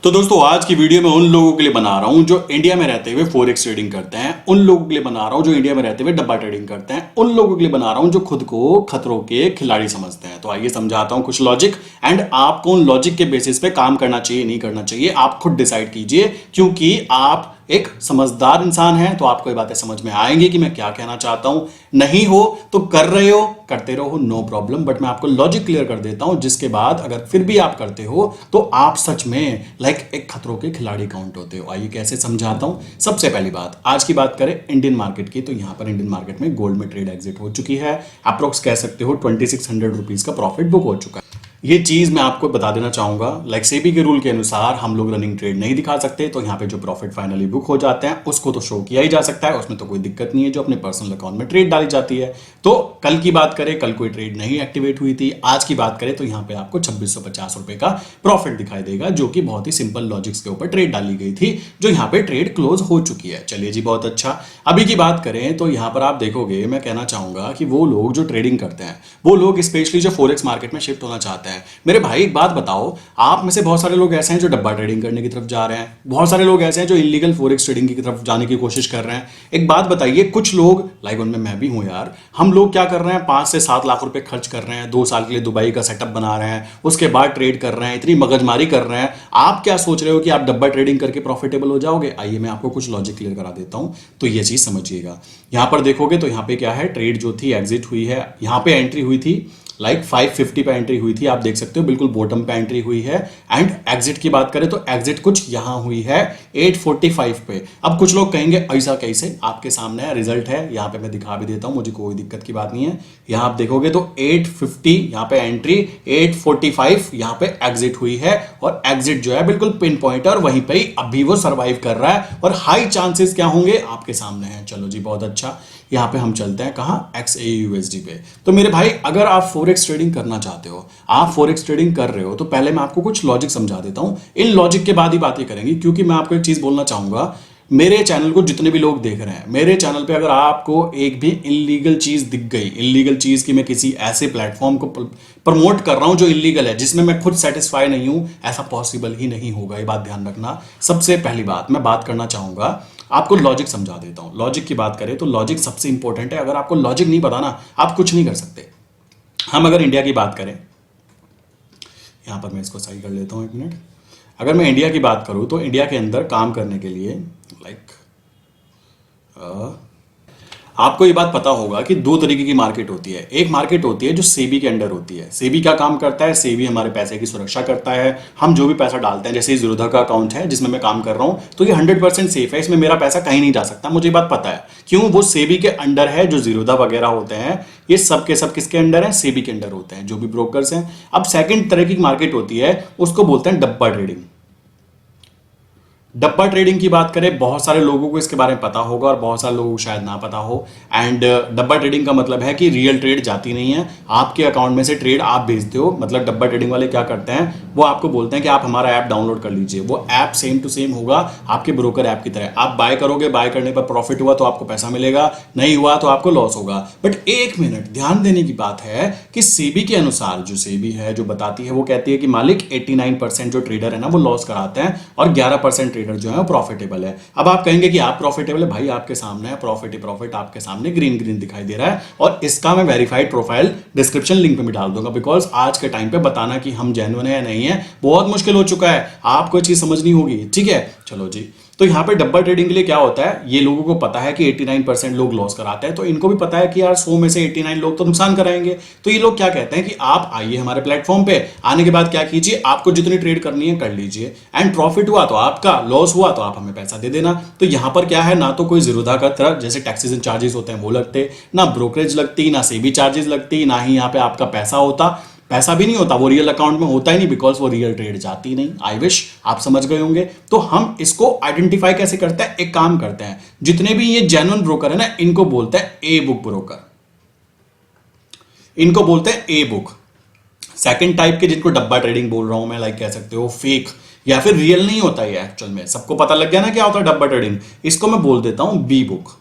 तो दोस्तों आज की वीडियो में उन लोगों के लिए बना रहा हूं जो इंडिया में रहते हुए फॉरेक्स ट्रेडिंग करते हैं, उन लोगों के लिए बना रहा हूं जो इंडिया में रहते हुए डब्बा ट्रेडिंग करते हैं, उन लोगों के लिए बना रहा हूं जो खुद को खतरों के खिलाड़ी समझते हैं। तो आइए समझाता हूं कुछ लॉजिक एंड आपको उन लॉजिक के बेसिस पे काम करना चाहिए नहीं करना चाहिए आप खुद डिसाइड कीजिए, क्योंकि आप एक समझदार इंसान है तो आपको ये बातें समझ में आएंगी कि मैं क्या कहना चाहता हूं। नहीं हो तो कर रहे हो करते रहो, नो प्रॉब्लम, बट मैं आपको लॉजिक क्लियर कर देता हूं जिसके बाद अगर फिर भी आप करते हो तो आप सच में एक खतरों के खिलाड़ी काउंट होते हो। आइए कैसे समझाता हूं। सबसे पहली बात, आज की बात करें इंडियन मार्केट की, तो यहां पर इंडियन मार्केट में गोल्ड में ट्रेड एग्जिट हो चुकी है। अप्रोक्स कह सकते हो 2600 रुपीज का प्रॉफिट बुक हो चुका है। ये चीज मैं आपको बता देना चाहूंगा, सेबी के रूल के अनुसार हम लोग रनिंग ट्रेड नहीं दिखा सकते, तो यहाँ पे जो प्रॉफिट फाइनली बुक हो जाते हैं उसको तो शो किया ही जा सकता है, उसमें तो कोई दिक्कत नहीं है, जो अपने पर्सनल अकाउंट में ट्रेड डाली जाती है। तो कल की बात करें, कल कोई ट्रेड नहीं एक्टिवेट हुई थी। आज की बात करें तो यहाँ पे आपको 2650 रुपए का प्रॉफिट दिखाई देगा, जो कि बहुत ही सिंपल लॉजिक्स के ऊपर ट्रेड डाली गई थी, जो यहाँ पे ट्रेड क्लोज हो चुकी है। चलिए जी, बहुत अच्छा। अभी की बात करें तो यहाँ पर आप देखोगे, मैं कहना चाहूंगा कि वो लोग जो ट्रेडिंग करते हैं, वो लोग स्पेशली जो फॉरेक्स मार्केट में शिफ्ट होना चाहते हैं, मेरे भाई एक बात बताओ, आप में से बहुत सारे लोग ऐसे हैं जो डब्बा ट्रेडिंग करने की तरफ जा रहे हैं, बहुत सारे लोग ऐसे हैं जो इलीगल फॉरेक्स ट्रेडिंग की तरफ जाने की कोशिश कर रहे हैं। एक बात बताइए, कुछ लोग उनमें मैं भी हूं यार, हम लोग क्या कर रहे हैं, 5 से 7 लाख रुपए खर्च कर रहे हैं, 2 साल के लिए दुबई का सेटअप बना रहे हैं, उसके बाद ट्रेड कर रहे हैं, इतनी मगजमारी कर रहे हैं। आप क्या सोच रहे हो कि आप डब्बा ट्रेडिंग करके प्रॉफिटेबल हो जाओगे? आइए मैं आपको कुछ लॉजिक क्लियर करा देता हूं, तो ये चीज समझिएगा। यहां पर देखोगे तो यहां पे क्या है, ट्रेड जो थी एग्जिट हुई है, यहां पे एंट्री हुई थी 550 पे एंट्री हुई थी, आप देख सकते हो बिल्कुल बॉटम पे एंट्री हुई है। एंड एग्जिट की बात करें तो एग्जिट कुछ यहां हुई है 845 पे। अब कुछ लोग कहेंगे ऐसा कैसे, आपके सामने है, रिजल्ट है, यहां पे मैं दिखा भी देता हूं, मुझे कोई दिक्कत की बात नहीं है। यहां आप देखोगे तो 850 यहां पे एंट्री, 845 यहां पे एग्जिट हुई है, और एग्जिट जो है बिल्कुल पिन पॉइंट और वहीं पे अभी वो सर्वाइव कर रहा है, और हाई चांसेस क्या होंगे आपके सामने है। चलो जी, बहुत अच्छा। यहां पे हम चलते हैं कहां, XAUSD पे। तो मेरे भाई अगर आप फॉरेक्स ट्रेडिंग करना चाहते हो, आप फॉरेक्स ट्रेडिंग कर रहे हो, तो पहले मैं आपको कुछ लॉजिक समझा देता हूं, इन लॉजिक के बाद ही बातें करेंगे, क्योंकि मैं आपको एक चीज बोलना चाहूंगा। मेरे चैनल को जितने भी लोग देख रहे हैं, मेरे चैनल पे अगर आपको एक भी इलीगल चीज दिख गई, इलीगल चीज की मैं किसी ऐसे प्लेटफॉर्म को प्रमोट कर रहा हूं जो इलीगल है, जिसमें मैं खुद सेटिस्फाई नहीं हूं, ऐसा पॉसिबल ही नहीं होगा, ये बात ध्यान रखना। सबसे पहली बात मैं बात करना चाहूंगा, आपको लॉजिक समझा देता हूं। लॉजिक की बात करें तो लॉजिक सबसे इंपॉर्टेंट है, अगर आपको लॉजिक नहीं पता ना, आप कुछ नहीं कर सकते। हम अगर इंडिया की बात करें, यहां पर मैं इसको सही कर लेता हूं, 1 मिनट। अगर मैं इंडिया की बात करूं तो इंडिया के अंदर काम करने के लिए आपको ये बात पता होगा कि 2 तरीके की मार्केट होती है। एक मार्केट होती है जो सेबी के अंडर होती है। सेबी क्या काम करता है, सेबी हमारे पैसे की सुरक्षा करता है। हम जो भी पैसा डालते हैं, जैसे ज़ीरोधा का अकाउंट है जिसमें मैं काम कर रहा हूं, तो ये 100% सेफ है, इसमें मेरा पैसा कहीं नहीं जा सकता, मुझे ये बात पता है। क्यों? वो सेबी के अंडर है। जो ज़ीरोधा वगैरह होते हैं, ये सब के सब किसके अंडर है, सेबी के अंडर होते हैं, जो भी ब्रोकर्स हैं। अब सेकंड तरह की मार्केट होती है, उसको बोलते हैं डब्बा ट्रेडिंग। डब्बा ट्रेडिंग की बात करें, बहुत सारे लोगों को इसके बारे में पता होगा और बहुत सारे लोगों को शायद ना पता हो। एंड डब्बा ट्रेडिंग का मतलब है कि रियल ट्रेड जाती नहीं है, आपके अकाउंट में से ट्रेड आप भेजते हो। मतलब डब्बा ट्रेडिंग वाले क्या करते हैं, वो आपको बोलते हैं कि आप हमारा ऐप डाउनलोड कर लीजिए। वो ऐप सेम टू सेम होगा आपके ब्रोकर ऐप की तरह। आप बाय करोगे, बाय करने पर प्रॉफिट हुआ तो आपको पैसा मिलेगा, नहीं हुआ तो आपको लॉस होगा। बट एक मिनट ध्यान देने की बात है कि सेबी के अनुसार, जो सेबी है जो बताती है, वो कहती है कि मालिक 89% जो ट्रेडर है ना वो लॉस कराते हैं, और 11% ट्रेडर जो है प्रॉफिटेबल है। अब आप कहेंगे कि आप प्रॉफिटेबल है, भाई आपके सामने है प्रॉफिट ही प्रॉफिट, आपके सामने ग्रीन ग्रीन दिखाई दे रहा है, और इसका मैं वेरीफाइड प्रोफाइल डिस्क्रिप्शन लिंक पे भी डाल दूंगा, बिकॉज आज के टाइम पे बताना कि हम जेन्युइन है या नहीं है बहुत मुश्किल हो चुका है, आपको चीज समझनी होगी, ठीक है। चलो जी, तो यहां पे डब्बा ट्रेडिंग के लिए क्या होता है, ये लोगों को पता है कि 89% लोग लॉस कराते हैं, तो इनको भी पता है कि यार 100 में से 89 लोग तो नुकसान कराएंगे। तो ये लोग क्या कहते हैं कि आप आइए हमारे प्लेटफॉर्म पे, आने के बाद क्या कीजिए, आपको जितनी ट्रेड करनी है कर लीजिए, एंड प्रॉफिट हुआ तो आपका, लॉस हुआ तो आप हमें पैसा दे देना। तो यहां पर क्या है, ना तो कोई ज़ीरोधा का तरह जैसे टैक्सेस एंड चार्जेस होते हैं वो लगते, ना ब्रोकरेज लगती, ना सेबी चार्जेस लगती, ना ही यहाँ पे आपका पैसा होता। पैसा भी नहीं होता, वो रियल अकाउंट में होता ही नहीं, बिकॉज वो रियल ट्रेड जाती नहीं। आई विश आप समझ गए होंगे। तो हम इसको आइडेंटिफाई कैसे करते हैं, एक काम करते हैं, जितने भी ये जेन्युइन ब्रोकर है ना, इनको बोलते हैं ए बुक ब्रोकर, इनको बोलते हैं ए बुक। सेकंड टाइप के जिनको डब्बा ट्रेडिंग बोल रहा हूं मैं, कह सकते हो फेक या फिर रियल नहीं होता है एक्चुअल में, सबको पता लग गया ना क्या होता है डब्बा ट्रेडिंग, इसको मैं बोल देता हूं बी बुक।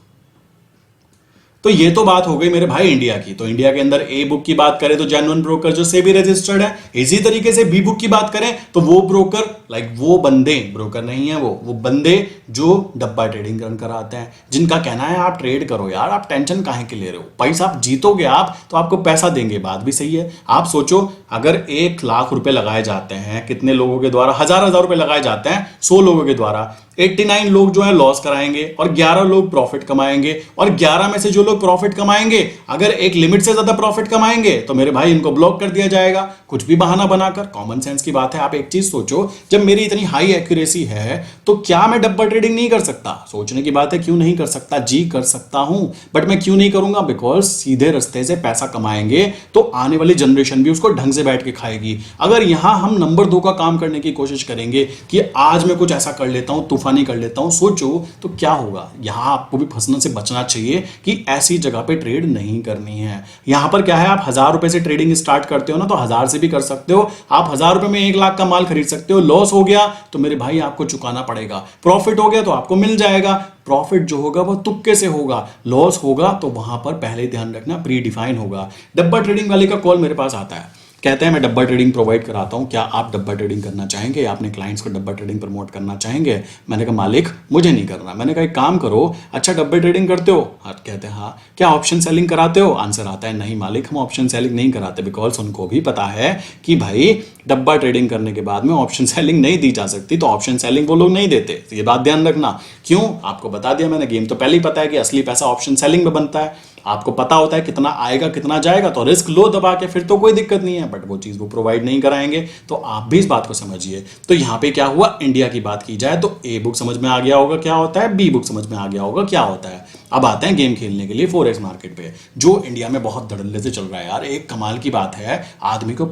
तो ये तो बात हो गई मेरे भाई इंडिया की। तो इंडिया के अंदर ए बुक की बात करें तो जेन्युइन ब्रोकर जो सेबी रजिस्टर्ड है। इसी तरीके से बी बुक की बात करें तो वो ब्रोकर वो बंदे, ब्रोकर नहीं है वो बंदे जो डब्बा ट्रेडिंग रन कराते हैं, जिनका कहना है आप ट्रेड करो यार, आप टेंशन काहे के ले रहे हो, पैसा आप जीतोगे आप तो आपको पैसा देंगे। बात भी सही है। आप सोचो अगर 1 लाख रुपए लगाए जाते हैं, कितने लोगों के द्वारा, हजार रुपए लगाए जाते हैं 100 लोगों के द्वारा, 89 लोग जो है लॉस कराएंगे और 11 लोग प्रॉफिट कमाएंगे। और 11 में से जो लोग प्रॉफिट कमाएंगे अगर एक लिमिट से ज्यादा प्रॉफिट कमाएंगे तो मेरे भाई इनको ब्लॉक कर दिया जाएगा, कुछ भी बहाना बनाकर। कॉमन सेंस की बात है। आप एक चीज सोचो, जब मेरी इतनी हाई एक्यूरेसी है तो क्या मैं डब्बा ट्रेडिंग नहीं कर सकता? सोचने की बात है, क्यों नहीं कर सकता जी, कर सकता हूं। बट मैं क्यों नहीं करूंगा? बिकॉज सीधे रास्ते से पैसा कमाएंगे तो आने वाली जनरेशन भी उसको ढंग से बैठ के खाएगी। अगर यहां हम नंबर 2 का काम करने की कोशिश करेंगे कि आज मैं कुछ ऐसा कर लेता हूं, तूफानी कर लेता हूं, सोचो तो क्या होगा। यहां आपको भी फंसने से बचना चाहिए कि ऐसी जगह पे ट्रेड नहीं करनी है। यहां पर क्या है, आप 1000 रुपए से ट्रेडिंग स्टार्ट करते हो ना, तो 1000 से भी कर सकते हो। आप 1000 रुपए में 1 लाख का माल खरीद सकते हो। लॉस हो गया तो मेरे भाई आपको चुकाना पड़ेगा, प्रॉफिट हो गया तो आपको मिल जाएगा। प्रॉफिट जो होगा वो तुक्के से होगा, लॉस होगा तो वहां पर पहले ध्यान रखना प्री डिफाइन होगा। डब्बा ट्रेडिंग वाले का कॉल मेरे पास आता है, कहते हैं मैं डब्बा ट्रेडिंग प्रोवाइड कराता हूं, क्या आप डब्बा ट्रेडिंग करना चाहेंगे या अपने क्लाइंट्स को डब्बा ट्रेडिंग प्रमोट करना चाहेंगे? मैंने कहा मालिक मुझे नहीं करना। मैंने कहा एक काम करो, अच्छा डब्बे ट्रेडिंग करते हो? कहते हैं हाँ। क्या ऑप्शन सेलिंग कराते हो? आंसर आता है नहीं मालिक, हम ऑप्शन सेलिंग नहीं कराते। बिकॉज उनको भी पता है कि भाई डब्बा ट्रेडिंग करने के बाद में ऑप्शन सेलिंग नहीं दी जा सकती, तो ऑप्शन सेलिंग वो लोग नहीं देते। तो ये बात ध्यान रखना। क्यों? आपको बता दिया मैंने, गेम तो पहले ही पता है कि असली पैसा ऑप्शन सेलिंग में बनता है। आपको पता होता है कितना आएगा कितना जाएगा, तो रिस्क लो दबा के, फिर तो कोई दिक्कत नहीं है। बट वो चीज वो प्रोवाइड नहीं कराएंगे, तो आप भी इस बात को समझिए। तो यहां पे क्या हुआ, इंडिया की बात की जाए तो ए बुक समझ में आ गया होगा क्या होता है, बी बुक समझ में आ गया होगा क्या होता है। अब आते हैं गेम खेलने के लिए फॉरेक्स मार्केट पे, जो इंडिया में बहुत धड़ल्ले से चल रहा है यार। एक कमाल की बात है, आदमी को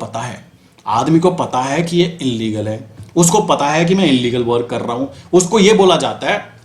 पता है कि ये इलीगल है, उसको पता है कि मैं इलीगल वर्क कर रहा हूं, उसको ये बोला जाता है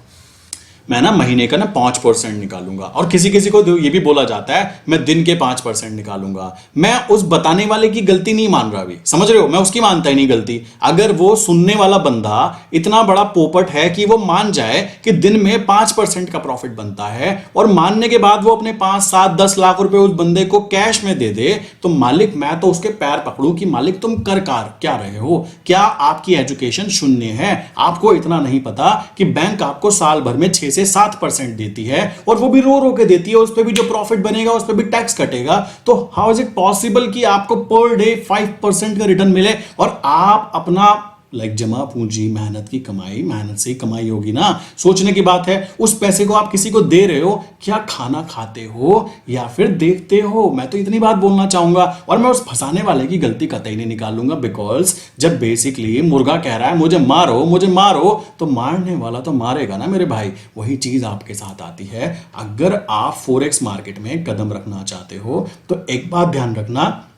मैं ना महीने का ना 5% निकालूंगा, और किसी किसी को ये भी बोला जाता है मैं दिन के 5% निकालूंगा। मैं उस बताने वाले की गलती नहीं मान रहा अभी, समझ रहे हो, मैं उसकी मानता ही नहीं गलती। अगर वो सुनने वाला बंदा इतना बड़ा पोपट है कि वो मान जाए कि दिन में 5% का प्रॉफिट बनता है, और मानने के बाद वो अपने 5, 7, 10 लाख रुपए उस बंदे को कैश में दे दे, तो मालिक मैं तो उसके पैर पकड़ू कि मालिक तुम कर क्या रहे हो? क्या आपकी एजुकेशन शून्य है? आपको इतना नहीं पता कि बैंक आपको साल भर में 6 से 7% देती है, और वो भी रो रो के देती है, उस पर भी जो प्रॉफिट बनेगा उस पर भी टैक्स कटेगा। तो हाउ इज इट पॉसिबल कि आपको पर डे 5% का रिटर्न मिले, और आप अपना जमा पूंजी, मेहनत की कमाई, मेहनत से ही कमाई होगी ना। सोचने की बात है, उस पैसे को आप किसी को दे रहे हो, क्या खाना खाते हो या फिर देखते हो? मैं तो इतनी बात बोलना चाहूंगा, और मैं उस फंसाने वाले की गलती कतई नहीं निकालूंगा। बिकॉज जब बेसिकली मुर्गा कह रहा है मुझे मारो, तो मारने वाला तो मारेगा ना मेरे भाई। वही चीज आपके साथ आती है। अगर आप फॉरेक्स मार्केट में कदम रखना चाहते हो तो एक बात ध्यान रखना,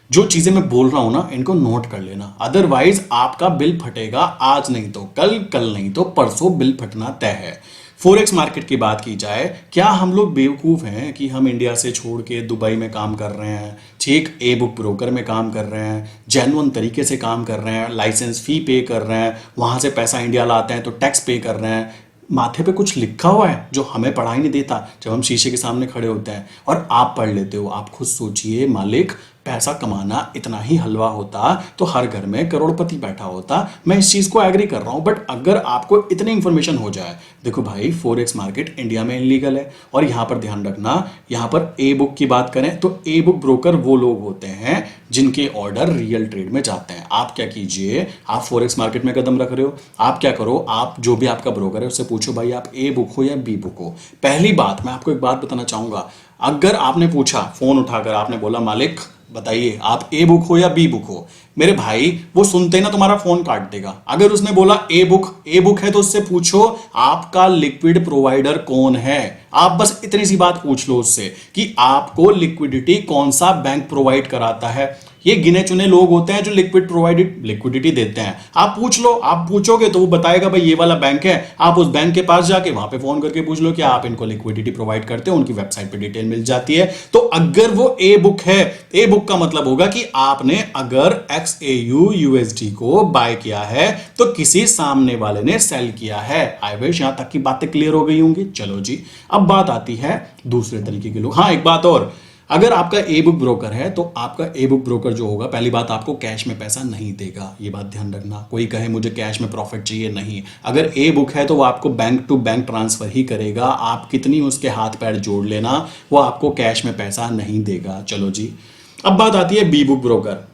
जो चीजें मैं बोल रहा हूं ना, इनको नोट कर लेना, अदरवाइज आपका बिल फटेगा। आज नहीं तो कल नहीं तो परसों बिल फटना तय है। फॉरेक्स मार्केट की बात की जाए, क्या हम लोग बेवकूफ हैं कि हम इंडिया से छोड़ के दुबई में काम कर रहे हैं, ठीक ए बुक ब्रोकर में काम कर रहे हैं, जेन्युइन तरीके से काम कर रहे हैं, लाइसेंस फी पे कर रहे हैं, वहां से पैसा इंडिया लाते हैं तो टैक्स पे कर रहे हैं, माथे पे कुछ लिखा हुआ है जो हमें पढ़ाई नहीं देता जब हम शीशे के सामने खड़े होते हैं, और आप पढ़ लेते हो। आप खुद सोचिए, मालिक पैसा कमाना इतना ही हलवा होता तो हर घर में करोड़पति बैठा होता। मैं इस चीज को एग्री कर रहा हूं, बट अगर आपको इतनी इंफॉर्मेशन हो जाए, देखो भाई फॉरेक्स मार्केट इंडिया में इलीगल है, और यहां पर ध्यान रखना, यहां पर ए बुक की बात करें तो ए बुक ब्रोकर वो लोग होते हैं जिनके ऑर्डर रियल ट्रेड में जाते हैं। आप क्या कीजिए, आप फॉरेक्स मार्केट में कदम रख रहे हो, आप क्या करो, आप जो भी आपका ब्रोकर है उससे पूछो भाई आप ए बुक हो या बी बुक हो। पहली बात मैं आपको एक बात बताना चाहूंगा, अगर आपने पूछा फोन उठाकर, आपने बोला मालिक बताइए आप ए बुक हो या बी बुक हो, मेरे भाई वो सुनते ही ना तुम्हारा फोन काट देगा। अगर उसने बोला ए बुक है तो उससे पूछो आपका लिक्विड प्रोवाइडर कौन है। आप बस इतनी सी बात पूछ लो उससे कि आपको लिक्विडिटी कौन सा बैंक प्रोवाइड कराता है। ये गिने चुने लोग होते हैं जो लिक्विडिटी देते हैं। आप पूछ लो, आप पूछोगे तो वो बताएगा भाई ये वाला बैंक है। आप उस बैंक के पास जाके वहां पे फोन करके पूछ लो कि आप इनको लिक्विडिटी प्रोवाइड करते हो, उनकी वेबसाइट पे डिटेल मिल जाती है। तो अगर वो ए बुक है, ए बुक का मतलब होगा कि आपने अगर XAUUSD को बाय किया है तो किसी सामने वाले ने सेल किया है। आई विश यहां तक की बातें क्लियर हो गई होंगी। चलो जी, अब बात आती है दूसरे तरीके के लोग। हाँ, एक बात और, अगर आपका ई बुक ब्रोकर है तो आपका ई बुक ब्रोकर जो होगा, पहली बात आपको कैश में पैसा नहीं देगा, ये बात ध्यान रखना। कोई कहे मुझे कैश में प्रॉफिट चाहिए, नहीं। अगर ई बुक है तो वो आपको बैंक टू बैंक ट्रांसफर ही करेगा। आप कितनी उसके हाथ पैर जोड़ लेना, वो आपको कैश में पैसा नहीं देगा। चलो जी, अब बात आती है B book broker.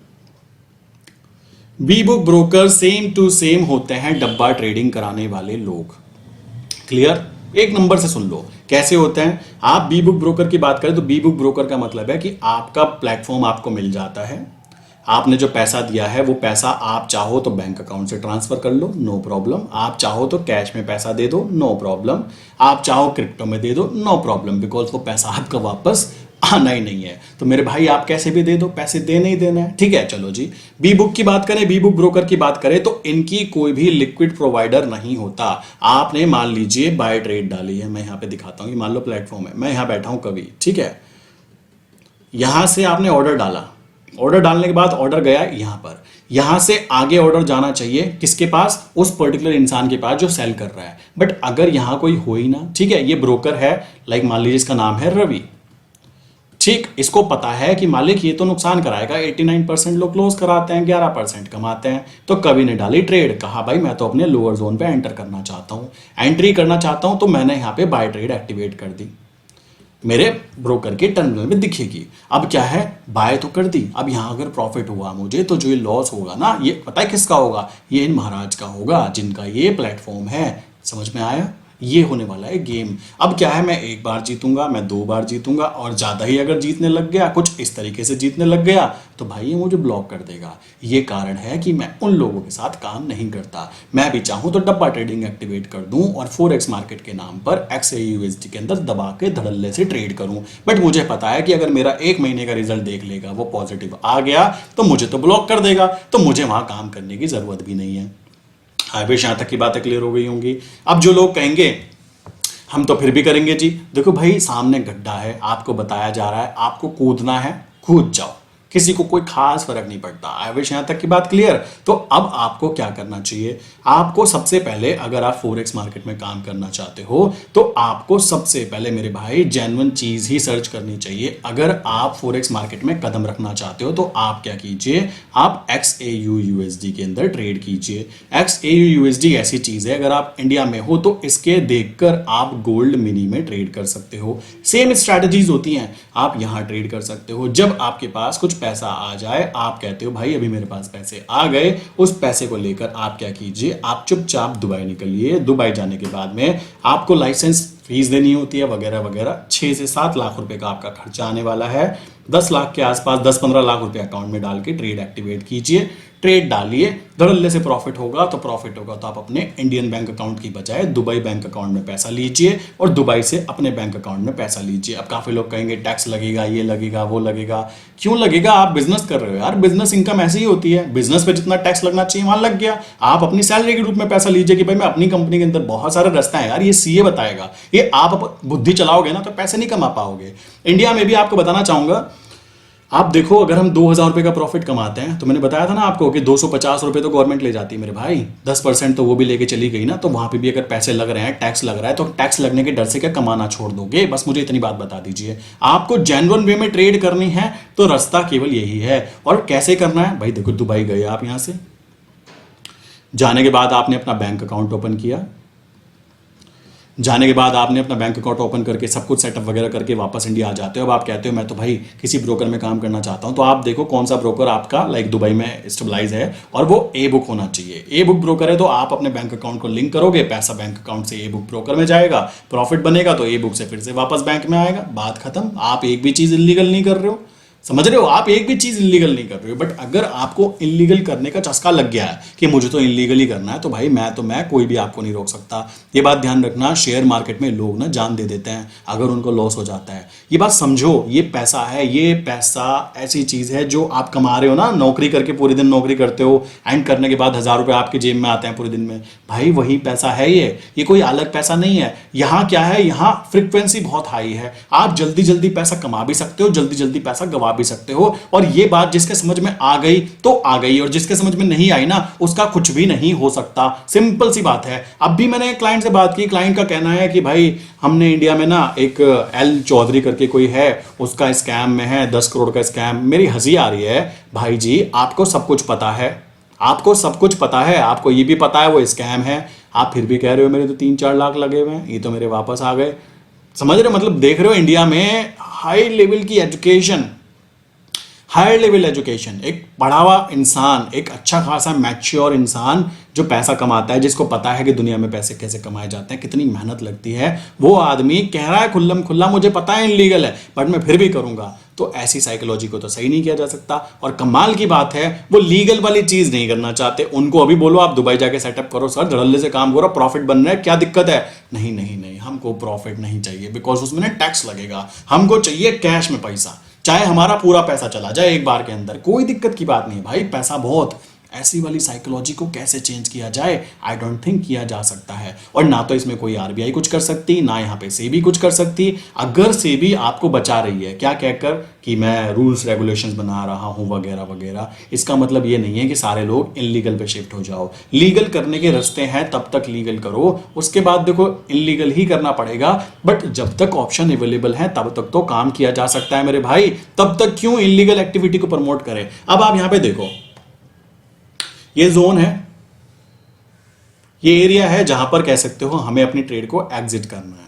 B book broker same to same होते हैं डब्बा ट्रेडिंग कराने वाले लोग। क्लियर? एक नंबर से सुन लो कैसे होते हैं। आप बी बुक ब्रोकर की बात करें तो बी बुक ब्रोकर का मतलब है कि आपका प्लेटफॉर्म आपको मिल जाता है, आपने जो पैसा दिया है वो पैसा आप चाहो तो बैंक अकाउंट से ट्रांसफर कर लो, नो प्रॉब्लम। आप चाहो तो कैश में पैसा दे दो, नो प्रॉब्लम। आप चाहो क्रिप्टो में दे दो, नो प्रॉब्लम, बिकॉज वो पैसा आपका वापस आना ही नहीं है। तो मेरे भाई आप कैसे भी दे दो, पैसे देने ही देना है, ठीक है। चलो जी, बी बुक की बात करें, बी बुक ब्रोकर की बात करें तो इनकी कोई भी लिक्विड प्रोवाइडर नहीं होता। आपने मान लीजिए बाय ट्रेड डाली है, मैं यहां पे दिखाता हूं, मान लो प्लेटफॉर्म है, मैं यहां बैठा हूं कभी, ठीक है। यहां से आपने ऑर्डर डाला, ऑर्डर डालने के बाद ऑर्डर गया यहां पर, यहां से आगे ऑर्डर जाना चाहिए किसके पास, उस पर्टिकुलर इंसान के पास जो सेल कर रहा है। बट अगर यहां कोई हो ही ना, ठीक है, ये ब्रोकर है, लाइक मान लीजिए इसका नाम है रवि, ठीक, इसको पता है कि मालिक ये तो नुकसान कराएगा, 89% लोग क्लोज कराते हैं, 11% कमाते हैं, तो कवि ने डाली ट्रेड। कहा भाई मैं तो अपने लोअर जोन पे एंटर करना चाहता हूं, एंट्री करना चाहता हूं, तो मैंने यहां पे बाय ट्रेड एक्टिवेट कर दी, मेरे ब्रोकर के टर्मिनल में दिखेगी। अब क्या है, बाय तो कर दी, अब यहां अगर प्रॉफिट हुआ मुझे तो जो ये लॉस होगा ना, ये पता है किसका होगा, ये इन महाराज का होगा जिनका ये प्लेटफॉर्म है। समझ में आया? ये होने वाला है गेम। अब क्या है, मैं एक बार जीतूंगा, मैं 2 बार जीतूंगा, और ज्यादा ही अगर जीतने लग गया, कुछ इस तरीके से जीतने लग गया, तो भाई ये मुझे ब्लॉक कर देगा। ये कारण है कि मैं उन लोगों के साथ काम नहीं करता। मैं भी चाहूं तो डब्बा ट्रेडिंग एक्टिवेट कर दूं और फोरेक्स मार्केट के नाम पर XAUUSD के अंदर दबा के धड़ल्ले से ट्रेड करूं। बट मुझे पता है कि अगर मेरा 1 महीने का रिजल्ट देख लेगा, वो पॉजिटिव आ गया, तो मुझे तो ब्लॉक कर देगा, तो मुझे वहां काम करने की जरूरत भी नहीं है। आई विश यहां तक की बातें क्लियर हो गई होंगी। अब जो लोग कहेंगे हम तो फिर भी करेंगे जी, देखो भाई सामने गड्ढा है, आपको बताया जा रहा है, आपको कूदना है, कूद जाओ, किसी को कोई खास फर्क नहीं पड़ता। आई विश यहां तक की बात क्लियर। तो अब आपको क्या करना चाहिए, आपको सबसे पहले, अगर आप फोरेक्स मार्केट में काम करना चाहते हो तो आपको सबसे पहले मेरे भाई जेन्युइन चीज ही सर्च करनी चाहिए। अगर आप फोरेक्स मार्केट में कदम रखना चाहते हो तो आप क्या कीजिए, आप XAUUSD के अंदर ट्रेड कीजिए। XAUUSD ऐसी चीज है, अगर आप इंडिया में हो तो इसके देखकर आप गोल्ड मिनी में ट्रेड कर सकते हो। सेम स्ट्रैटेजीज होती हैं, आप यहां ट्रेड कर सकते हो। जब आपके पास कुछ पैसा आ जाए, आप कहते हो भाई अभी मेरे पास पैसे आ गए, उस पैसे को लेकर आप क्या कीजिए, आप चुपचाप दुबई निकलिए। दुबई जाने के बाद में आपको लाइसेंस फीस देनी होती है वगैरह वगैरह, 6 से 7 लाख रुपए का आपका खर्चा आने वाला है। 10 लाख के आसपास, 10-15 लाख रुपए अकाउंट में डाल के ट्रेड एक्टिवेट कीजिए, ट्रेड डालिए, धड़ल्ले से प्रॉफिट होगा तो प्रॉफिट होगा तो आप अपने इंडियन बैंक अकाउंट की बजाय दुबई बैंक अकाउंट में पैसा लीजिए और दुबई से अपने बैंक अकाउंट में पैसा लीजिए। अब काफी लोग कहेंगे टैक्स लगेगा, ये लगेगा, वो लगेगा। क्यों लगेगा, आप बिजनेस कर रहे हो यार, बिजनेस इनकम ऐसी ही होती है, बिजनेस पे जितना टैक्स लगना चाहिए वहां लग गया। आप अपनी सैलरी के रूप में पैसा लीजिए कि भाई मैं अपनी कंपनी के अंदर, बहुत सारे रास्ते हैं यार, ये सीए बताएगा, ये आप बुद्धि चलाओगे ना तो पैसे नहीं कमा पाओगे। इंडिया में भी आपको बताना चाहूंगा, आप देखो अगर हम 2,000 रुपए का प्रॉफिट कमाते हैं तो मैंने बताया था ना आपको कि 250 रुपए तो गवर्नमेंट ले जाती है मेरे भाई, 10% तो वो भी लेके चली गई ना। तो वहां पे भी अगर पैसे लग रहे हैं, टैक्स लग रहा है, तो टैक्स लगने के डर से क्या कमाना छोड़ दोगे? बस मुझे इतनी बात बता दीजिए। आपको जेन्युइन वे में ट्रेड करनी है तो रास्ता केवल यही है। और कैसे करना है भाई, देखो दुबई गए आप, यहां से जाने के बाद आपने अपना बैंक अकाउंट ओपन किया, जाने के बाद आपने अपना बैंक अकाउंट ओपन करके सब कुछ सेटअप वगैरह करके वापस इंडिया आ जाते हो। अब आप कहते हो मैं तो भाई किसी ब्रोकर में काम करना चाहता हूं, तो आप देखो कौन सा ब्रोकर आपका लाइक दुबई में स्टेबलाइज है और वो ए बुक होना चाहिए। ए बुक ब्रोकर है तो आप अपने बैंक अकाउंट को लिंक करोगे, पैसा बैंक अकाउंट से ए बुक ब्रोकर में जाएगा, प्रॉफिट बनेगा तो ए बुक से फिर से वापस बैंक में आएगा, बात खत्म। आप एक भी चीज इलीगल नहीं कर रहे हो, समझ रहे हो, आप एक भी चीज इलीगल नहीं कर रहे हो। बट अगर आपको इलीगल करने का चस्का लग गया है कि मुझे तो इलीगल ही करना है, तो भाई मैं कोई भी आपको नहीं रोक सकता। ये बात ध्यान रखना, शेयर मार्केट में लोग ना जान दे देते हैं अगर उनको लॉस हो जाता है। ये बात समझो, ये पैसा है, ये पैसा ऐसी चीज है जो आप कमा रहे हो ना, नौकरी करके पूरे दिन नौकरी करते हो, एंड करने के बाद 1000 रुपए आपके जेब में आते हैं पूरे दिन में, भाई वही पैसा है। ये कोई अलग पैसा नहीं है। यहाँ क्या है, यहाँ फ्रिक्वेंसी बहुत हाई है, आप जल्दी जल्दी पैसा कमा भी सकते हो, जल्दी जल्दी पैसा गवा भी सकते हो। और ये बात जिसके समझ में आ गई तो आ गई, और जिसके समझ में नहीं आई ना उसका कुछ भी नहीं हो सकता। सिंपल सी बात है। अब भी मैंने एक क्लाइंट से बात की, क्लाइंट का कहना है कि भाई हमने इंडिया में ना एक एल चौधरी करके कोई है, उसका स्कैम में है 10 करोड़ का स्कैम। मेरी हंसी आ रही है, भाई जी आपको सब कुछ पता है, आपको सब कुछ पता है, आपको ये भी पता है वो स्कैम है, आप फिर भी कह रहे हो मेरे तो 3-4 लाख लगे हुए हैं, ये तो मेरे वापस आ गए। समझ रहे हो? मतलब देख रहे हो इंडिया में हाई लेवल की एजुकेशन, हायर लेवल एजुकेशन, एक पढ़ा हुआ इंसान, एक अच्छा खासा मैच्योर इंसान जो पैसा कमाता है, जिसको पता है कि दुनिया में पैसे कैसे कमाए जाते हैं, कितनी मेहनत लगती है, वो आदमी कह रहा है खुल्लम खुल्ला मुझे पता है इनलीगल है बट मैं फिर भी करूंगा। तो ऐसी साइकोलॉजी को तो सही नहीं किया जा सकता। और कमाल की बात है वो लीगल वाली चीज नहीं करना चाहते। उनको अभी बोलो आप दुबई जाके सेटअप करो सर, धड़ल्ले से काम करो, प्रॉफिट बन रहा है, क्या दिक्कत है? नहीं नहीं नहीं, हमको प्रॉफिट नहीं चाहिए, बिकॉज उसमें टैक्स लगेगा। हमको चाहिए कैश में पैसा, चाहे हमारा पूरा पैसा चला जाए एक बार के अंदर, कोई दिक्कत की बात नहीं है भाई, पैसा बहुत। ऐसी वाली साइकोलॉजी को कैसे चेंज किया जाए? आई डोंट थिंक किया जा सकता है। और ना तो इसमें कोई आरबीआई कुछ कर सकती, ना यहाँ पे सेबी कुछ कर सकती। अगर सेबी आपको बचा रही है क्या कहकर कि मैं रूल्स रेगुलेशंस बना रहा हूँ वगैरह वगैरह, इसका मतलब ये नहीं है कि सारे लोग इनलीगल पे शिफ्ट हो जाओ। लीगल करने के रास्ते हैं, तब तक लीगल करो, उसके बाद देखो इनलीगल ही करना पड़ेगा। बट जब तक ऑप्शन अवेलेबल है तब तक तो काम किया जा सकता है मेरे भाई, तब तक क्यों इनलीगल एक्टिविटी को प्रमोट करें? अब आप यहां पे देखो, ये जोन है, ये एरिया है जहां पर कह सकते हो हमें अपनी ट्रेड को एग्जिट करना है।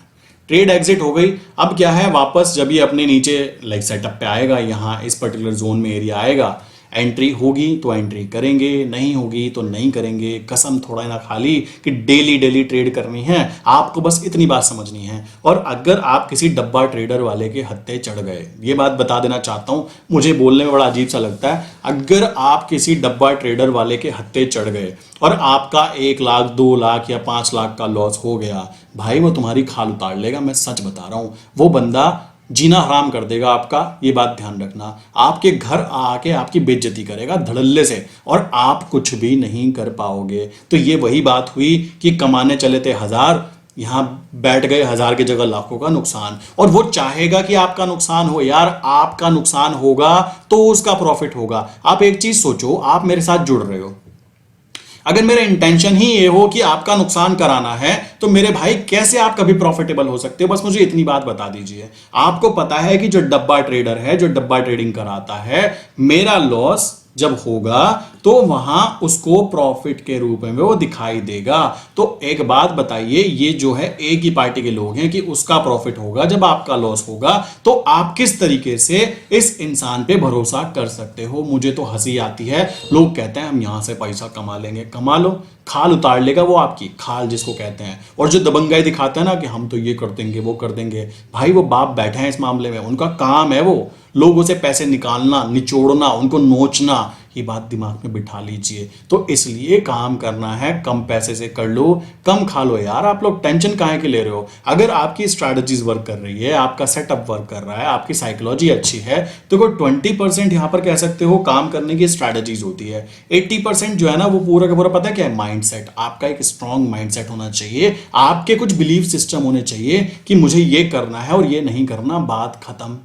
ट्रेड एग्जिट हो गई, अब क्या है, वापस जब ये अपने नीचे लाइक सेटअप पे आएगा, यहाँ इस पर्टिकुलर जोन में एरिया आएगा, एंट्री होगी तो एंट्री करेंगे, नहीं होगी तो नहीं करेंगे। कसम थोड़ा ना खाली कि डेली डेली ट्रेड करनी है, आपको बस इतनी बात समझनी है। और अगर आप किसी डब्बा ट्रेडर वाले के हत्थे चढ़ गए, ये बात बता देना चाहता हूं, मुझे बोलने में बड़ा अजीब सा लगता है, अगर आप किसी डब्बा ट्रेडर वाले के हत्थे चढ़ गए और आपका 1 लाख 2 लाख या 5 लाख का लॉस हो गया, भाई वो तुम्हारी खाल उतार लेगा, मैं सच बता रहा हूं। वो बंदा जीना हराम कर देगा आपका, ये बात ध्यान रखना। आपके घर आके आपकी बेइज्जती करेगा धड़ल्ले से, और आप कुछ भी नहीं कर पाओगे। तो ये वही बात हुई कि कमाने चले थे 1000, यहां बैठ गए 1000 की जगह लाखों का नुकसान। और वो चाहेगा कि आपका नुकसान हो यार, आपका नुकसान होगा तो उसका प्रॉफिट होगा। आप एक चीज सोचो, आप मेरे साथ जुड़ रहे हो, अगर मेरा इंटेंशन ही ये हो कि आपका नुकसान कराना है तो मेरे भाई कैसे आप कभी प्रॉफिटेबल हो सकते हो? बस मुझे इतनी बात बता दीजिए। आपको पता है कि जो डब्बा ट्रेडर है, जो डब्बा ट्रेडिंग कराता है, मेरा लॉस जब होगा तो वहां उसको प्रॉफिट के रूप में वो दिखाई देगा। तो एक बात बताइए, ये जो है एक ही पार्टी के लोग हैं कि उसका प्रॉफिट होगा जब आपका लॉस होगा, तो आप किस तरीके से इस इंसान पे भरोसा कर सकते हो? मुझे तो हंसी आती है। लोग कहते हैं हम यहां से पैसा कमा लेंगे, कमा लो, खाल उतार लेगा वो आपकी, खाल जिसको कहते हैं। और जो दबंगाई दिखाते हैं ना कि हम तो ये कर देंगे वो कर देंगे, भाई वो बाप बैठे हैं इस मामले में, उनका काम है वो लोगों से पैसे निकालना, निचोड़ना, उनको नोचना। ये बात दिमाग में बिठा लीजिए। तो इसलिए काम करना है, कम पैसे से कर लो, कम खा लो यार। आप लोग टेंशन काहे के ले रहे हो? अगर आपकी स्ट्रैटेजीज वर्क कर रही है, आपका सेटअप वर्क कर रहा है, आपकी साइकोलॉजी अच्छी है, तो कोई 20% यहां पर कह सकते हो काम करने की स्ट्रैटेजीज होती है। 80% जो है ना वो पूरा का पूरा पता है क्या है? माइंडसेट। आपका एक स्ट्रॉन्ग माइंडसेट होना चाहिए, आपके कुछ बिलीफ सिस्टम होने चाहिए कि मुझे ये करना है और ये नहीं करना, बात खत्म।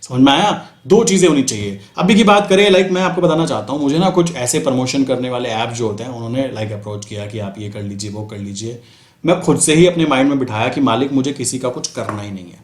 समझ में आया? 2 चीजें होनी चाहिए। अभी की बात करें, लाइक मैं आपको बताना चाहता हूं, मुझे ना कुछ ऐसे प्रमोशन करने वाले ऐप जो होते हैं, उन्होंने लाइक अप्रोच किया कि आप ये कर लीजिए वो कर लीजिए। मैं खुद से ही अपने माइंड में बिठाया कि मालिक मुझे किसी का कुछ करना ही नहीं है,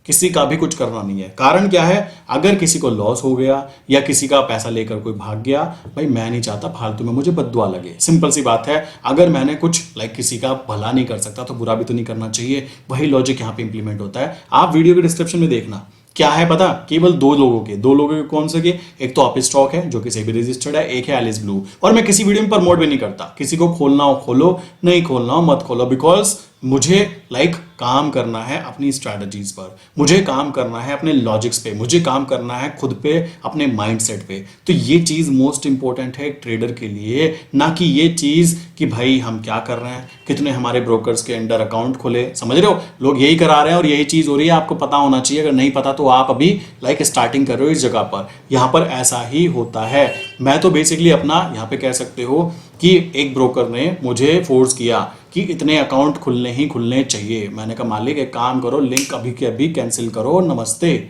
किसी का भी कुछ करना नहीं है। कारण क्या है? अगर किसी को लॉस हो गया या किसी का पैसा लेकर कोई भाग गया, भाई मैं नहीं चाहता फालतू में मुझे बद्दुआ लगे। सिंपल सी बात है। अगर मैंने कुछ लाइक किसी का भला नहीं कर सकता तो बुरा भी तो नहीं करना चाहिए। वही लॉजिक यहाँ पे इंप्लीमेंट होता है। आप वीडियो के डिस्क्रिप्शन में देखना क्या है पता, केवल 2 लोगों के कौन से के? एक तो ऑफिस स्टॉक है जो कि सेबी रजिस्टर्ड है, एक है एलिस ब्लू। और मैं किसी वीडियो में प्रमोट भी नहीं करता, किसी को खोलना हो खोलो, नहीं खोलना हो मत खोलो, बिकॉज मुझे लाइक काम करना है अपनी स्ट्रैटेजीज पर, मुझे काम करना है अपने लॉजिक्स पे, मुझे काम करना है खुद पे, अपने माइंडसेट पे। तो ये चीज मोस्ट इंपॉर्टेंट है एक ट्रेडर के लिए, ना कि ये चीज कि भाई हम क्या कर रहे हैं, कितने हमारे ब्रोकर्स के अंडर अकाउंट खोले। समझ रहे हो? लोग यही करा रहे हैं और यही चीज हो रही है, आपको पता होना चाहिए। अगर नहीं पता तो आप अभी लाइक स्टार्टिंग कर रहे हो इस जगह पर, यहां पर ऐसा ही होता है। मैं तो बेसिकली अपना यहां पे कह सकते हो कि एक ब्रोकर ने मुझे फोर्स किया कि इतने अकाउंट खुलने ही खुलने चाहिए। मैंने कहा मालिक एक काम करो, लिंक अभी के अभी कैंसिल करो, नमस्ते।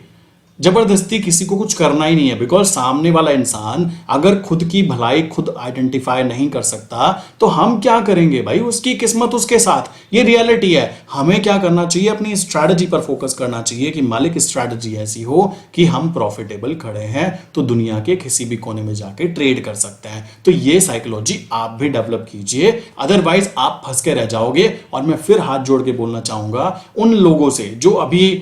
जबरदस्ती किसी को कुछ करना ही नहीं है, बिकॉज सामने वाला इंसान अगर खुद की भलाई खुद आइडेंटिफाई नहीं कर सकता तो हम क्या करेंगे भाई, उसकी किस्मत उसके साथ, ये रियलिटी है। हमें क्या करना चाहिए, अपनी स्ट्रैटेजी पर फोकस करना चाहिए कि मालिक स्ट्रैटेजी ऐसी हो कि हम प्रॉफिटेबल खड़े हैं तो दुनिया के किसी भी कोने में जाके ट्रेड कर सकते हैं। तो ये साइकोलॉजी आप भी डेवलप कीजिए, अदरवाइज आप फंस के रह जाओगे। और मैं फिर हाथ जोड़ के बोलना चाहूंगा उन लोगों से जो अभी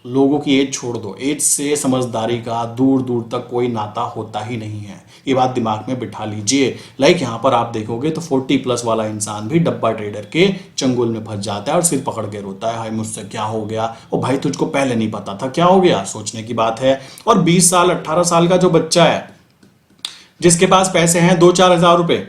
लोगों की एज छोड़ दो, एज से समझदारी का दूर दूर तक कोई नाता होता ही नहीं है, ये बात दिमाग में बिठा लीजिए। यहां पर आप देखोगे तो 40+ वाला इंसान भी डब्बा ट्रेडर के चंगुल में फंस जाता है और सिर पकड़ के रोता है, हाय मुझसे क्या हो गया। ओ भाई, तुझको पहले नहीं पता था क्या हो गया, सोचने की बात है। और 20 साल 18 साल का जो बच्चा है जिसके पास पैसे हैं 2-4 हजार रुपए,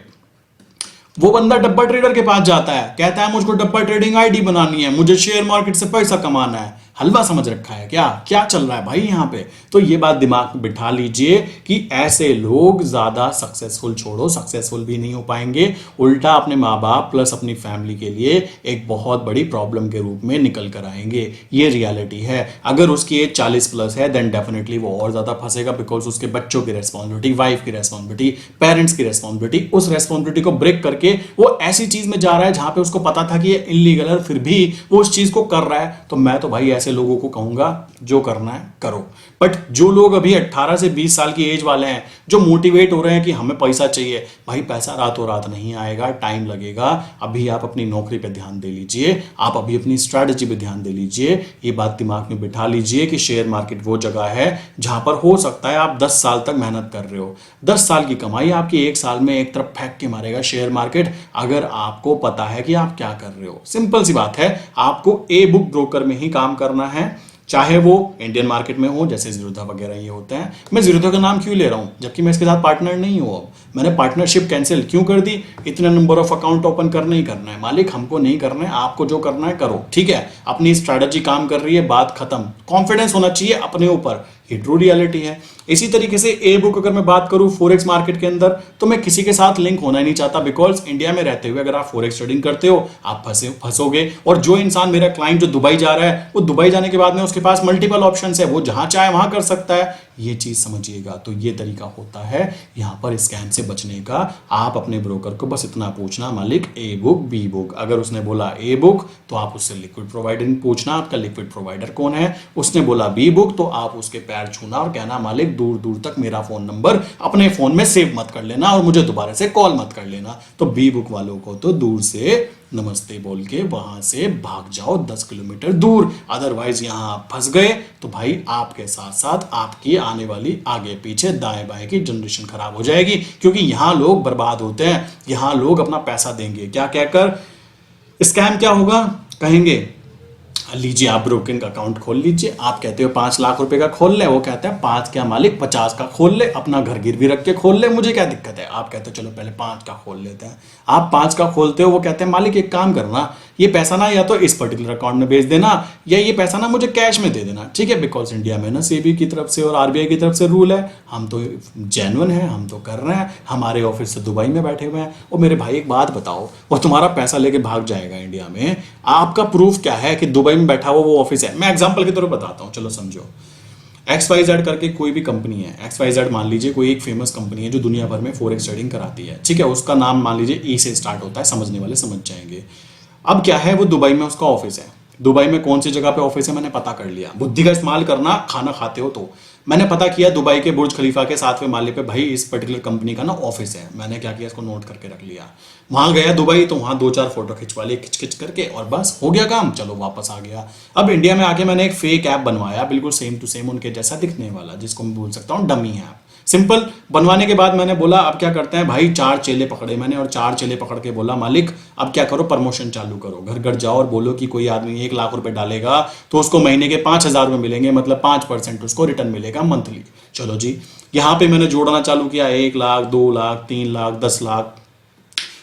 वो बंदा डब्बा ट्रेडर के पास जाता है, कहता है मुझको डब्बा ट्रेडिंग आईडी बनानी है, मुझे शेयर मार्केट से पैसा कमाना है। हलवा समझ रखा है क्या, क्या चल रहा है भाई यहाँ पे। तो ये बात दिमाग में बिठा लीजिए कि ऐसे लोग ज्यादा सक्सेसफुल, छोड़ो सक्सेसफुल भी नहीं हो पाएंगे, उल्टा अपने माँ बाप प्लस अपनी फैमिली के लिए एक बहुत बड़ी प्रॉब्लम के रूप में निकल कर आएंगे। ये रियलिटी है। अगर उसकी एज 40+ है देन डेफिनेटली वो और ज्यादा फंसेगा, बिकॉज उसके बच्चों की रेस्पॉन्सिबिलिटी, वाइफ की रेस्पॉन्सिबिलिटी, पेरेंट्स की रेस्पॉन्सिबिलिटी, उस रेस्पॉन्सिबिलिटी को ब्रेक करके वो ऐसी चीज में जा रहा है जहां पे उसको पता था कि ये इलीगल है, फिर भी वो उस चीज को कर रहा है। तो मैं तो भाई ऐसे लोगों को कहूंगा जो करना है करो। बट जो लोग अभी 18 से 20 साल की एज वाले हैं, जो मोटिवेट हो रहे हैं कि हमें पैसा चाहिए, भाई पैसा रातों रात नहीं आएगा, टाइम लगेगा। अभी आप अपनी नौकरी पे ध्यान दे लीजिए, आप अभी अपनी स्ट्रैटेजी पे ध्यान दे लीजिए। ये बात दिमाग में बिठा लीजिए कि शेयर मार्केट वो जगह है जहां पर हो सकता है आप 10 साल तक मेहनत कर रहे हो, 10 साल की कमाई आपकी 1 साल में एक तरफ फेंक के मारेगा शेयर मार्केट, अगर आपको पता है कि आप क्या कर रहे हो। सिंपल सी बात है, आपको ए बुक ब्रोकर में ही काम करना है, चाहे वो इंडियन मार्केट में हो जैसे जीरोधा वगैरह ये होते हैं। मैं जीरोधा का नाम क्यों ले रहा हूं जबकि मैं इसके साथ पार्टनर नहीं हूं। अब मैंने पार्टनरशिप कैंसिल क्यों कर दी, इतने नंबर ऑफ अकाउंट ओपन करना ही करना है मालिक, हमको नहीं करना है, आपको जो करना है करो, ठीक है। अपनी स्ट्रैटेजी काम कर रही है, बात खत्म। कॉन्फिडेंस होना चाहिए अपने ऊपर, ये ट्रू रियलिटी है। इसी तरीके से ए बुक अगर मैं बात करूं फॉरेक्स मार्केट के अंदर, तो मैं किसी के साथ लिंक होना ही नहीं चाहता, बिकॉज इंडिया में रहते हुए अगर आप फॉरेक्स ट्रेडिंग करते हो आप फंसोगे। और जो इंसान, मेरा क्लाइंट जो दुबई जा रहा है, वो दुबई जाने के बाद में उसके पास मल्टीपल ऑप्शंस है, वो जहां चाहे वहां कर सकता है। ये चीज समझिएगा। तो ये तरीका होता है यहां पर स्कैम से बचने का। आप अपने ब्रोकर को बस इतना पूछना, मालिक ए बुक बी बुक, अगर उसने बोला ए बुक तो आप उससे लिक्विड प्रोवाइडर पूछना, आपका लिक्विड प्रोवाइडर कौन है। उसने बोला बी बुक तो आप उसके पैर छूना और कहना मालिक दूर दूर तक मेरा फोन नंबर अपने फोन में सेव मत कर लेना और मुझे दोबारा से कॉल मत कर लेना। तो बी बुक वालों को तो दूर से नमस्ते बोल के वहां से भाग जाओ 10 किलोमीटर दूर, अदरवाइज यहां आप फंस गए तो भाई आपके साथ साथ आपकी आने वाली आगे पीछे दाएं बाएं की जनरेशन खराब हो जाएगी। क्योंकि यहां लोग बर्बाद होते हैं, यहां लोग अपना पैसा देंगे क्या कहकर, स्कैम क्या होगा, कहेंगे लीजिए आप ब्रोकिंग का अकाउंट खोल लीजिए, आप कहते हो 5 लाख रुपए का खोल ले, वो कहता है 5 क्या मालिक 50 का खोल ले, अपना घर गिरवी रख के खोल ले, मुझे क्या दिक्कत है। आप कहते हो चलो पहले 5 का खोल लेते हैं, आप 5 का खोलते हो, वो कहते हैं मालिक एक काम करना, ये पैसा ना या तो इस पर्टिकुलर अकाउंट में भेज देना या ये पैसा ना मुझे कैश में दे देना, ठीक है। बिकॉज इंडिया में ना सेबी की तरफ से और आरबीआई की तरफ से रूल है, हम तो जेन्युइन है, हम तो कर रहे हैं, हमारे ऑफिस से दुबई में बैठे हुए हैं। और मेरे भाई एक बात बताओ, वो तुम्हारा पैसा लेके भाग जाएगा इंडिया में, आपका प्रूफ क्या है कि दुबई में बैठा हुआ वो ऑफिस है। मैं एग्जांपल के तौर पर बताता हूं, चलो समझो। XYZ करके कोई भी कंपनी है, XYZ मान लीजिए कोई एक फेमस कंपनी है जो दुनिया भर में फॉरेक्स ट्रेडिंग कराती है, ठीक है। उसका नाम मान लीजिए ई से स्टार्ट होता है, समझने वाले समझ जाएंगे। अब क्या है, वो दुबई में उसका ऑफिस है। दुबई में कौन सी जगह पे ऑफिस है मैंने पता कर लिया, बुद्धि का इस्तेमाल करना, खाना खाते हो तो। मैंने पता किया दुबई के बुर्ज खलीफा के 7वें माले पे भाई इस पर्टिकुलर कंपनी का ना ऑफिस है। मैंने क्या किया, इसको नोट करके रख लिया। वहां गया दुबई तो वहां 2-4 फोटो खिंचवा लिए खिंच खिंच करके और बस हो गया काम, चलो वापस आ गया। अब इंडिया में आके मैंने एक फेक ऐप बनवाया, बिल्कुल सेम टू सेम उनके जैसा दिखने वाला, जिसको मैं बोल सकता हूँ डमी ऐप। सिंपल बनवाने के बाद मैंने बोला अब क्या करते हैं भाई, 4 चेले पकड़े मैंने और 4 चेले पकड़ के बोला मालिक अब क्या करो, प्रमोशन चालू करो, घर घर जाओ और बोलो कि कोई आदमी 1 लाख रुपए डालेगा तो उसको महीने के 5,000 रुपए मिलेंगे, मतलब 5% उसको रिटर्न मिलेगा मंथली। चलो जी, यहां पे मैंने जोड़ना चालू किया, 1 लाख 2 लाख 3 लाख 10 लाख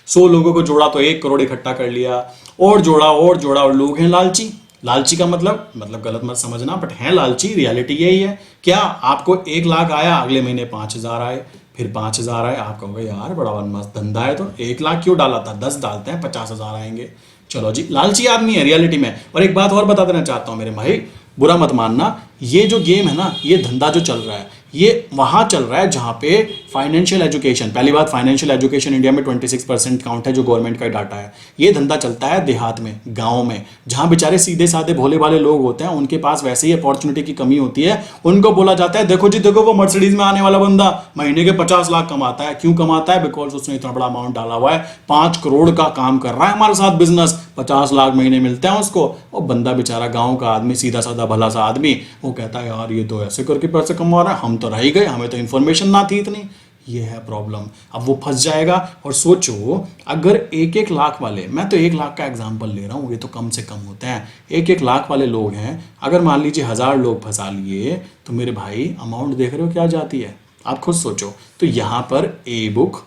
100 लोगों को जोड़ा तो 1 करोड़ इकट्ठा कर लिया, और जोड़ा और लोग हैं लालची। लालची का मतलब गलत मत समझना, बट है लालची, रियलिटी यही है। क्या आपको 1 लाख आया, अगले महीने 5,000 आए, फिर 5,000 आए, आप कहोगे यार बड़ा मस्त धंधा है, तो 1 लाख क्यों डाला था, 10 डालते हैं 50,000 आएंगे। चलो जी, लालची आदमी है रियलिटी में। और एक बात और बता देना चाहता हूं मेरे भाई, बुरा मत मानना, ये जो गेम है ना, ये धंधा जो चल रहा है, ये वहाँ चल रहा है जहाँ पे फाइनेंशियल एजुकेशन, पहली बात फाइनेंशियल एजुकेशन इंडिया में 26% काउंट है जो गवर्नमेंट का डाटा है। ये धंधा चलता है देहात में, गाँव में, जहाँ बेचारे सीधे साधे भोले वाले लोग होते हैं, उनके पास वैसे ही अपॉर्चुनिटी की कमी होती है। उनको बोला जाता है देखो जी देखो वो मर्सिडीज में आने वाला बंदा महीने के 50 लाख कमाता है। क्यों कमाता है? बिकॉज उसने इतना बड़ा अमाउंट डाला हुआ है, 5 करोड़ का काम कर रहा है हमारे साथ बिजनेस, 50 लाख महीने मिलते हैं उसको। और बंदा बेचारा गाँव का आदमी, सीधा साधा भला सा आदमी, वो कहता है यार ये तो ऐसे करके पैसे कमा रहा है, हम तो रह ही गए, हमें तो इन्फॉर्मेशन ना थी इतनी। ये है प्रॉब्लम। अब वो फंस जाएगा। और सोचो अगर 1-1 लाख वाले, मैं तो 1 लाख का एग्जांपल ले रहा हूँ, ये तो कम से कम होते हैं, 1-1 लाख वाले लोग हैं, अगर मान लीजिए 1000 लोग फंसा लिए तो मेरे भाई अमाउंट देख रहे हो क्या जाती है, आप खुद सोचो। तो यहाँ पर ए बुक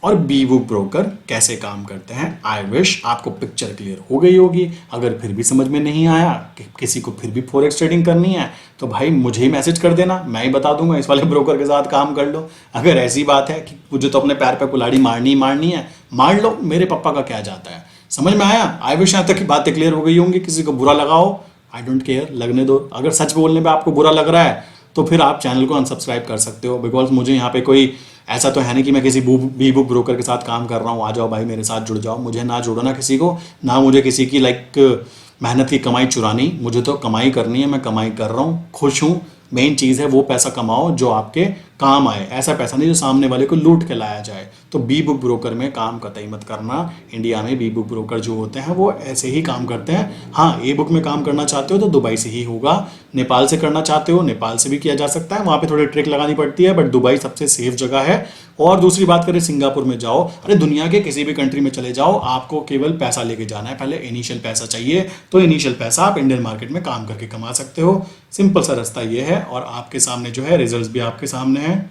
और बी बुक ब्रोकर कैसे काम करते हैं, आई विश आपको पिक्चर क्लियर हो गई होगी। अगर फिर भी समझ में नहीं आया, कि किसी को फिर भी फॉरेक्स ट्रेडिंग करनी है, तो भाई मुझे ही मैसेज कर देना, मैं ही बता दूंगा, इस वाले ब्रोकर के साथ काम कर लो। अगर ऐसी बात है कि मुझे तो अपने पैर पे कुल्हाड़ी मारनी है, मार लो, मेरे पापा का क्या जाता है। समझ में आया? आई विश यहाँ तक की बातें क्लियर हो गई होंगी। किसी को बुरा लगाओ, आई डोंट केयर, लगने दो। अगर सच बोलने पे आपको बुरा लग रहा है तो फिर आप चैनल को अनसब्सक्राइब कर सकते हो, बिकॉज मुझे यहाँ पे कोई ऐसा तो है नहीं कि मैं किसी बी बुक ब्रोकर के साथ काम कर रहा हूँ, आ जाओ भाई मेरे साथ जुड़ जाओ। मुझे ना जोड़ो ना किसी को, ना मुझे किसी की मेहनत की कमाई चुरानी, मुझे तो कमाई करनी है, मैं कमाई कर रहा हूँ, खुश हूँ। मेन चीज़ है वो पैसा कमाओ जो आपके काम आए, ऐसा पैसा नहीं जो सामने वाले को लूट के लाया जाए। तो बी बुक ब्रोकर में काम कतई मत करना। इंडिया में बी बुक ब्रोकर जो होते हैं वो ऐसे ही काम करते हैं। हाँ, ए बुक में काम करना चाहते हो तो दुबई से ही होगा, नेपाल से करना चाहते हो नेपाल से भी किया जा सकता है, वहाँ पे थोड़ी ट्रिक लगानी पड़ती है, बट दुबई सबसे सेफ जगह है। और दूसरी बात करें सिंगापुर में जाओ, अरे दुनिया के किसी भी कंट्री में चले जाओ, आपको केवल पैसा लेके जाना है, पहले इनिशियल पैसा चाहिए। तो इनिशियल पैसा आप इंडियन मार्केट में काम करके कमा सकते हो। सिंपल सा रास्ता ये है। और आपके सामने जो है रिजल्ट्स भी आपके सामने हैं,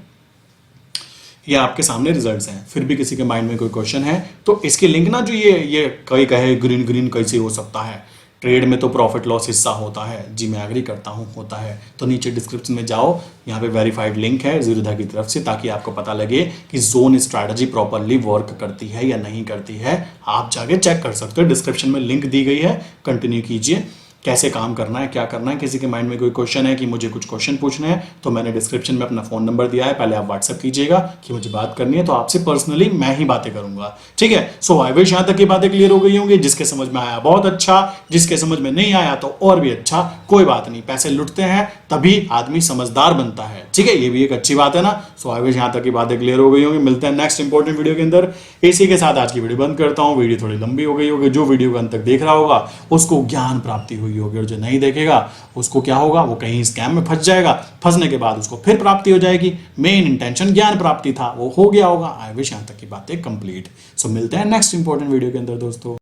ये आपके सामने रिजल्ट्स हैं। फिर भी किसी के माइंड में कोई क्वेश्चन है तो इसकी लिंक ना, जो ये कई कहे ग्रीन कैसे हो सकता है, ट्रेड में तो प्रॉफिट लॉस हिस्सा होता है। जी मैं एग्री करता हूँ, होता है। तो नीचे डिस्क्रिप्शन में जाओ, यहाँ पे वेरीफाइड लिंक है जीरोधा की तरफ से, ताकि आपको पता लगे कि जोन स्ट्रैटेजी प्रॉपरली वर्क करती है या नहीं करती है। आप जाके चेक कर सकते हो, डिस्क्रिप्शन में लिंक दी गई है, कंटिन्यू कीजिए। कैसे काम करना है, क्या करना है। किसी के माइंड में कोई क्वेश्चन है कि मुझे कुछ क्वेश्चन पूछने हैं, तो मैंने डिस्क्रिप्शन में अपना फ़ोन नंबर दिया है, पहले आप व्हाट्सअप कीजिएगा कि मुझे बात करनी है, तो आपसे पर्सनली मैं ही बातें करूंगा, ठीक है। सो आई विश यहाँ तक की बातें क्लियर हो गई होंगी। जिसके समझ में आया बहुत अच्छा, जिसके समझ में नहीं आया तो और भी अच्छा, कोई बात नहीं। पैसे लुटते हैं तभी आदमी समझदार बनता है, ठीक है, ये भी एक अच्छी बात है ना। सो आई विश यहाँ तक की बातें क्लियर हो गई होंगी। मिलते हैं नेक्स्ट इंपॉर्टेंट वीडियो के अंदर। इसी के साथ आज की वीडियो बंद करता हूँ। वीडियो थोड़ी लंबी हो गई होगी, जो वीडियो को अंत तक देख रहा होगा उसको ज्ञान प्राप्ति हुई होगी, और जो नहीं देखेगा उसको क्या होगा, वो कहीं स्कैम में फंस जाएगा। फंसने के बाद उसको फिर प्राप्ति हो जाएगी। मेन इंटेंशन ज्ञान प्राप्ति था, वो हो गया होगा। आई विश यहाँ तक की बातें कंप्लीट। सो मिलते हैं नेक्स्ट इंपॉर्टेंट वीडियो के अंदर दोस्तों।